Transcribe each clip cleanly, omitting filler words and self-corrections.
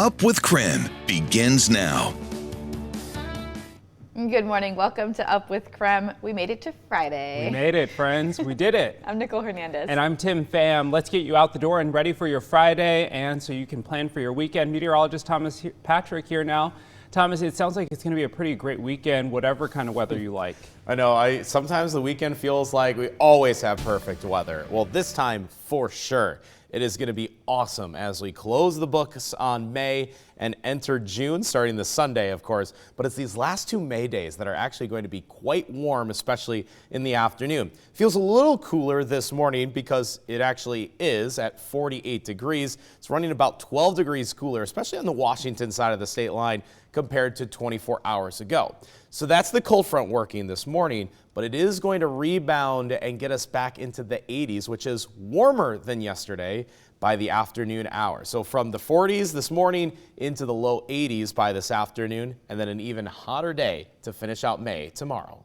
Up with KREM begins now. Good morning. Welcome to Up with KREM. We made it to Friday. We made it, friends. We did it. I'm Nicole Hernandez. And I'm Tim Pham. Let's get you out the door and ready for your Friday, and so you can plan for your weekend. Meteorologist Thomas Patrick here now. Thomas, it sounds like it's going to be a pretty great weekend, whatever kind of weather you like. I know. Sometimes the weekend feels like we always have perfect weather. Well, this time for sure. It is going to be awesome as we close the books on May and enter June, starting this Sunday, of course. But it's these last 2 May days that are actually going to be quite warm, especially in the afternoon. Feels a little cooler this morning because it actually is at 48 degrees. It's running about 12 degrees cooler, especially on the Washington side of the state line compared to 24 hours ago. So that's the cold front working this morning, but it is going to rebound and get us back into the 80s, which is warmer than yesterday by the afternoon hour. So from the 40s this morning into the low 80s by this afternoon, and then an even hotter day to finish out May tomorrow.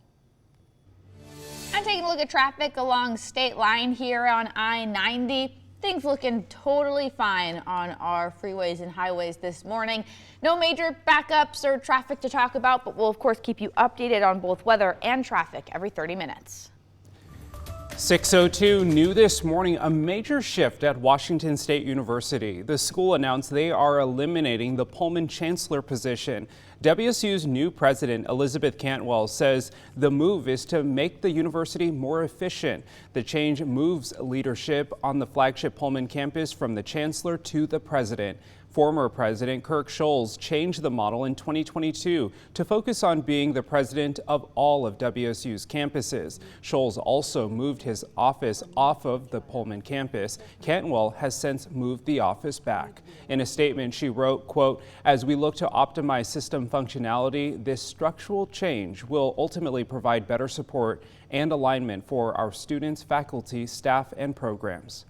I'm taking a look at traffic along state line here on I-90. Things looking totally fine on our freeways and highways this morning. No major backups or traffic to talk about, but we'll of course keep you updated on both weather and traffic every 30 minutes. 6:02 new this morning, a major shift at Washington State University. The school announced they are eliminating the Pullman chancellor position. WSU's new president, Elizabeth Cantwell, says the move is to make the university more efficient. The change moves leadership on the flagship Pullman campus from the chancellor to the president. Former President Kirk Scholz changed the model in 2022 to focus on being the president of all of WSU's campuses. Scholz also moved his office off of the Pullman campus. Cantwell has since moved the office back. In a statement, she wrote, quote, "As we look to optimize system functionality, this structural change will ultimately provide better support and alignment for our students, faculty, staff, and programs."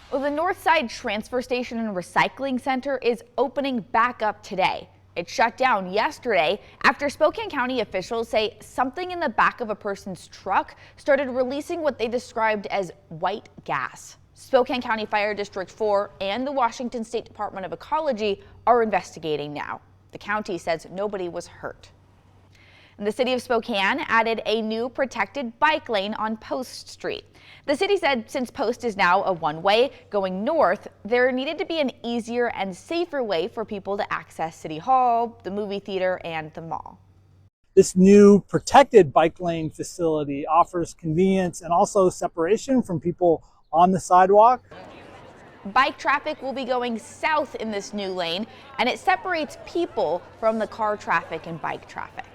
Well, the Northside Transfer Station and Recycling Center is opening back up today. It shut down yesterday after Spokane County officials say something in the back of a person's truck started releasing what they described as white gas. Spokane County Fire District 4 and the Washington State Department of Ecology are investigating now. The county says nobody was hurt. And the city of Spokane added a new protected bike lane on Post Street. The city said since Post is now a one-way going north, there needed to be an easier and safer way for people to access City Hall, the movie theater, and the mall. This new protected bike lane facility offers convenience and also separation from people on the sidewalk. Bike traffic will be going south in this new lane, and it separates people from the car traffic and bike traffic.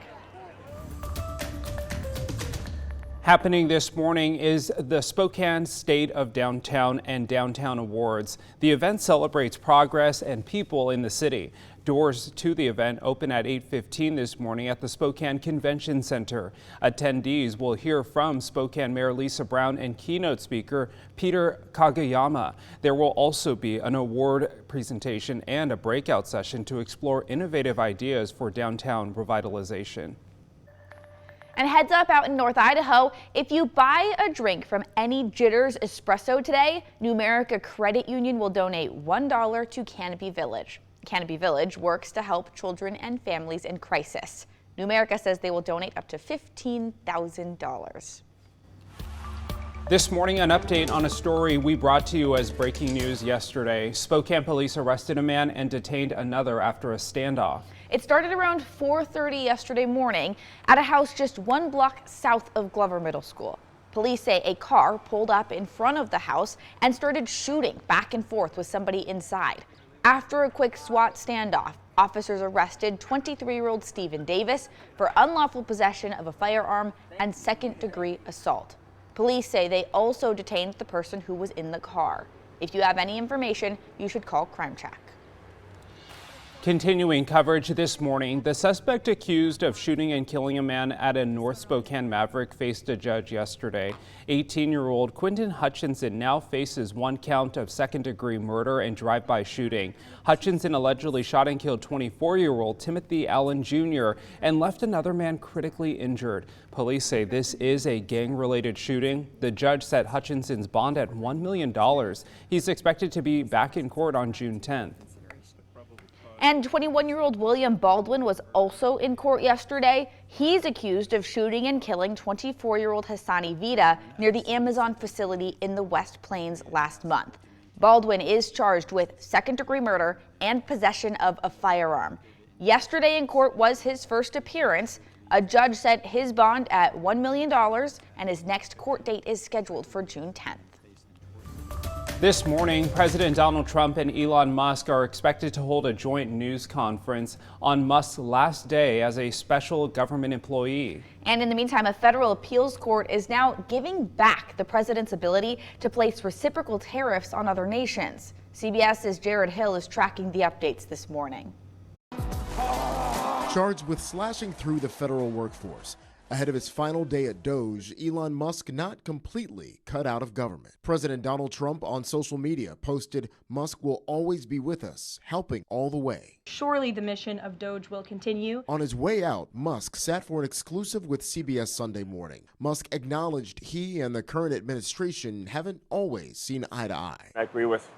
Happening this morning is the Spokane State of Downtown and Downtown Awards. The event celebrates progress and people in the city. Doors to the event open at 8:15 this morning at the Spokane Convention Center. Attendees will hear from Spokane Mayor Lisa Brown and keynote speaker Peter Kagayama. There will also be an award presentation and a breakout session to explore innovative ideas for downtown revitalization. And heads up out in North Idaho, if you buy a drink from any Jitters Espresso today, New America Credit Union will donate $1 to Canopy Village. Canopy Village works to help children and families in crisis. New America says they will donate up to $15,000. This morning, an update on a story we brought to you as breaking news yesterday. Spokane police arrested a man and detained another after a standoff. It started around 4:30 yesterday morning at a house just 1 block south of Glover Middle School. Police say a car pulled up in front of the house and started shooting back and forth with somebody inside. After a quick SWAT standoff, officers arrested 23-year-old Stephen Davis for unlawful possession of a firearm and second-degree assault. Police say they also detained the person who was in the car. If you have any information, you should call Crime Check. Continuing coverage this morning, the suspect accused of shooting and killing a man at a North Spokane Maverick faced a judge yesterday. 18-year-old Quentin Hutchinson now faces 1 count of second-degree murder and drive-by shooting. Hutchinson allegedly shot and killed 24-year-old Timothy Allen Jr. and left another man critically injured. Police say this is a gang-related shooting. The judge set Hutchinson's bond at $1 million. He's expected to be back in court on June 10th. And 21-year-old William Baldwin was also in court yesterday. He's accused of shooting and killing 24-year-old Hassani Vida near the Amazon facility in the West Plains last month. Baldwin is charged with second-degree murder and possession of a firearm. Yesterday in court was his first appearance. A judge set his bond at $1 million, and his next court date is scheduled for June 10th. This morning, President Donald Trump and Elon Musk are expected to hold a joint news conference on Musk's last day as a special government employee. And in the meantime, a federal appeals court is now giving back the president's ability to place reciprocal tariffs on other nations. CBS's Jared Hill is tracking the updates this morning. Charged with slashing through the federal workforce. Ahead of his final day at DOGE, Elon Musk not completely cut out of government. President Donald Trump on social media posted, "Musk will always be with us, helping all the way." Surely the mission of DOGE will continue. On his way out, Musk sat for an exclusive with CBS Sunday Morning. Musk acknowledged he and the current administration haven't always seen eye to eye. I agree with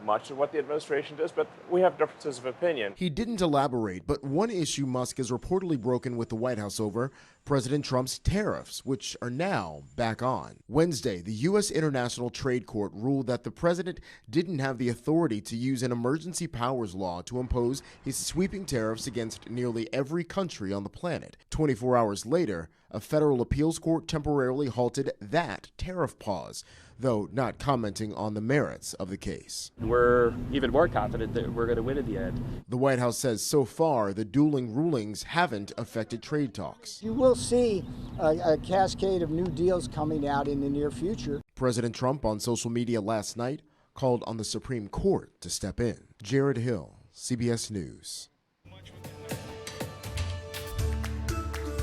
much of what the administration does, but we have differences of opinion. He didn't elaborate, but one issue Musk has reportedly broken with the White House over, President Trump's tariffs, which are now back on. Wednesday, the U.S. International Trade Court ruled that the president didn't have the authority to use an emergency powers law to impose his sweeping tariffs against nearly every country on the planet. 24 hours later, a federal appeals court temporarily halted that tariff pause, though not commenting on the merits of the case. We're even more confident that we're going to win in the end. The White House says so far the dueling rulings haven't affected trade talks. You will see a cascade of new deals coming out in the near future. President Trump on social media last night called on the Supreme Court to step in. Jared Hill, CBS News.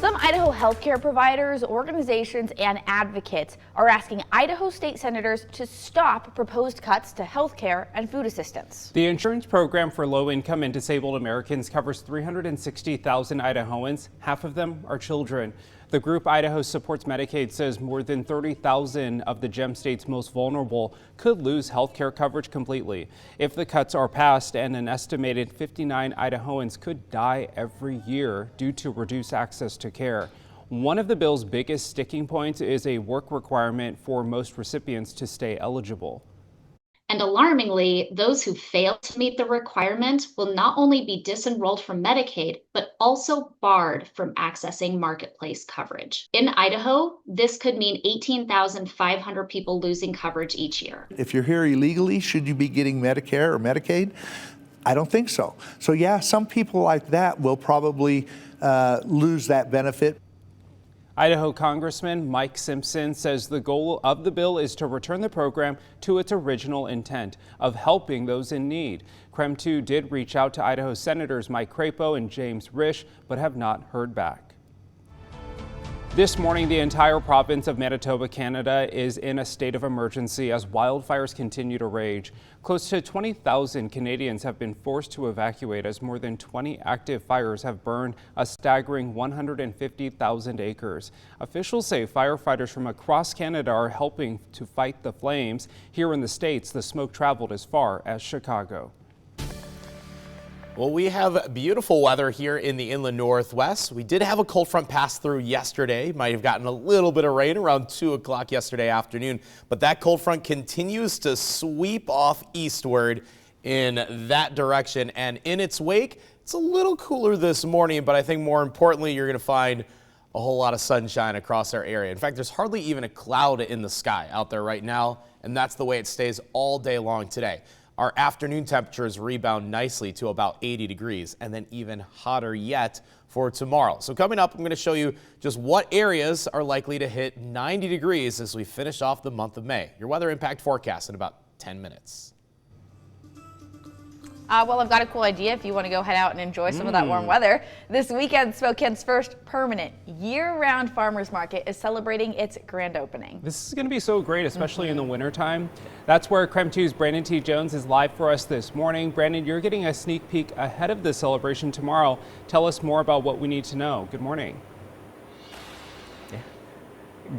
Some Idaho healthcare providers, organizations, and advocates are asking Idaho state senators to stop proposed cuts to healthcare and food assistance. The insurance program for low-income and disabled Americans covers 360,000 Idahoans. Half of them are children. The group Idaho Supports Medicaid says more than 30,000 of the Gem State's most vulnerable could lose health care coverage completely. If the cuts are passed, and an estimated 59 Idahoans could die every year due to reduced access to care. One of the bill's biggest sticking points is a work requirement for most recipients to stay eligible. And alarmingly, those who fail to meet the requirement will not only be disenrolled from Medicaid, but also barred from accessing marketplace coverage. In Idaho, this could mean 18,500 people losing coverage each year. If you're here illegally, should you be getting Medicare or Medicaid? I don't think so. So yeah, some people like that will probably lose that benefit. Idaho Congressman Mike Simpson says the goal of the bill is to return the program to its original intent of helping those in need. KREM 2 did reach out to Idaho Senators Mike Crapo and James Risch, but have not heard back. This morning, the entire province of Manitoba, Canada, is in a state of emergency as wildfires continue to rage. Close to 20,000 Canadians have been forced to evacuate as more than 20 active fires have burned a staggering 150,000 acres. Officials say firefighters from across Canada are helping to fight the flames. Here in the States, the smoke traveled as far as Chicago. Well, we have beautiful weather here in the inland northwest. We did have a cold front pass through yesterday. Might have gotten a little bit of rain around 2 o'clock yesterday afternoon, but that cold front continues to sweep off eastward in that direction. And in its wake, it's a little cooler this morning, but I think more importantly, you're going to find a whole lot of sunshine across our area. In fact, there's hardly even a cloud in the sky out there right now, and that's the way it stays all day long today. Our afternoon temperatures rebound nicely to about 80 degrees and then even hotter yet for tomorrow. So coming up, I'm going to show you just what areas are likely to hit 90 degrees as we finish off the month of May. Your weather impact forecast in about 10 minutes. Well, I've got a cool idea if you want to go head out and enjoy some of that warm weather. This weekend, Spokane's first permanent year-round farmers market is celebrating its grand opening. This is going to be so great, especially in the wintertime. That's where KREM 2's Brandon T. Jones is live for us this morning. Brandon, you're getting a sneak peek ahead of the celebration tomorrow. Tell us more about what we need to know. Good morning.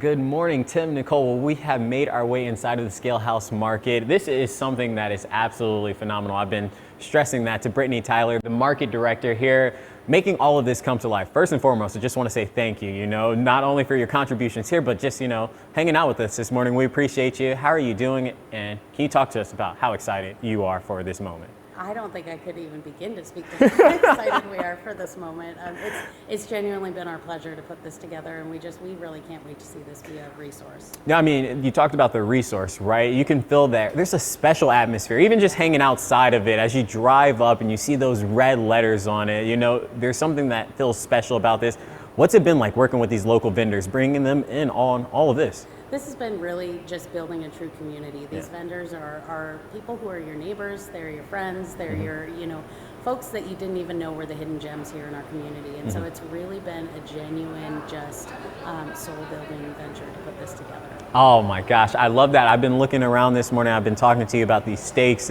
Good morning, Tim, Nicole. Well, we have made our way inside of the Scale House Market. This is something that is absolutely phenomenal. I've been stressing that to Brittany Tyler, the market director here, making all of this come to life. First and foremost, I just want to say thank you, not only for your contributions here, but just, hanging out with us this morning. We appreciate you. How are you doing? And can you talk to us about how excited you are for this moment? I don't think I could even begin to speak to how excited we are for this moment. It's genuinely been our pleasure to put this together, and we really can't wait to see this be a resource. Yeah, I mean, you talked about the resource, right? You can feel that there's a special atmosphere, even just hanging outside of it as you drive up and you see those red letters on it. There's something that feels special about this. What's it been like working with these local vendors, bringing them in on all of this? This has been really just building a true community. These vendors are people who are your neighbors, they're your friends, they're your, folks that you didn't even know were the hidden gems here in our community. And so it's really been a genuine, just soul-building venture to put this together. Oh my gosh, I love that. I've been looking around this morning. I've been talking to you about these steaks.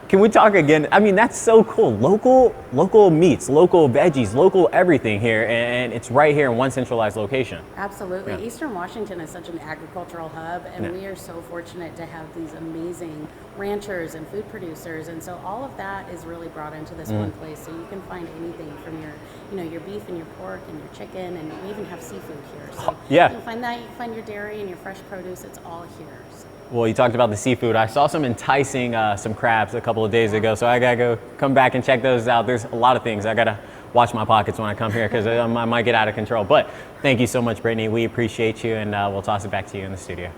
Can we talk again? I mean, that's so cool. Local meats, local veggies, local everything here, and it's right here in one centralized location. Absolutely. Yeah. Eastern Washington is such an agricultural hub, and we are so fortunate to have these amazing ranchers and food producers, and so all of that is really brought into this one place. So you can find anything from your beef and your pork and your chicken, and we even have seafood here. So you can find that. You can find your dairy and your fresh produce. It's all here. So. Well, you talked about the seafood. I saw some enticing some crabs a couple of days ago, so I gotta come back and check those out. There's a lot of things. I gotta watch my pockets when I come here because I might get out of control. But thank you so much, Brittany. We appreciate you, and we'll toss it back to you in the studio.